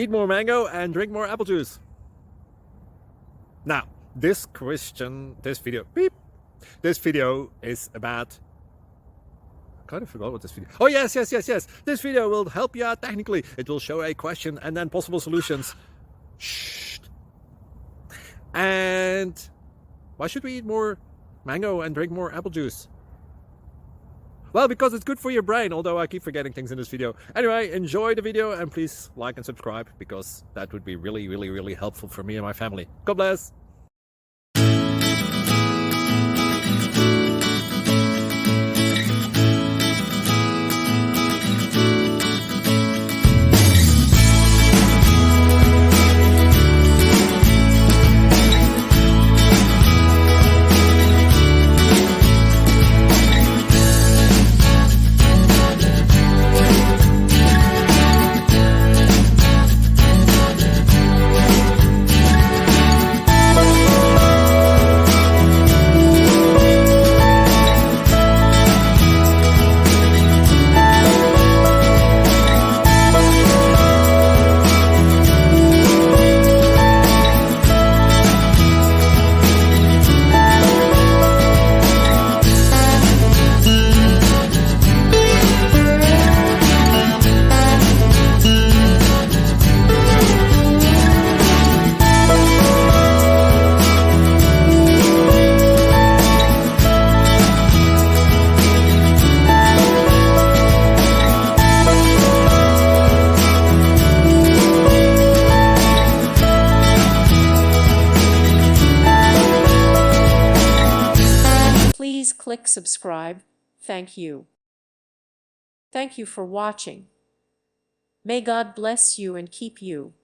Eat more mango and drink more apple juice. Now, this video is about... I kind of forgot what this video... Oh, yes. This video will help you out technically. It will show a question and then possible solutions. Shh. And why should we eat more mango and drink more apple juice? Well, because it's good for your brain, although I keep forgetting things in this video. Anyway, enjoy the video and please like and subscribe, because that would be really helpful for me and my family. God bless! Please click subscribe. Thank you. Thank you for watching. May God bless you and keep you.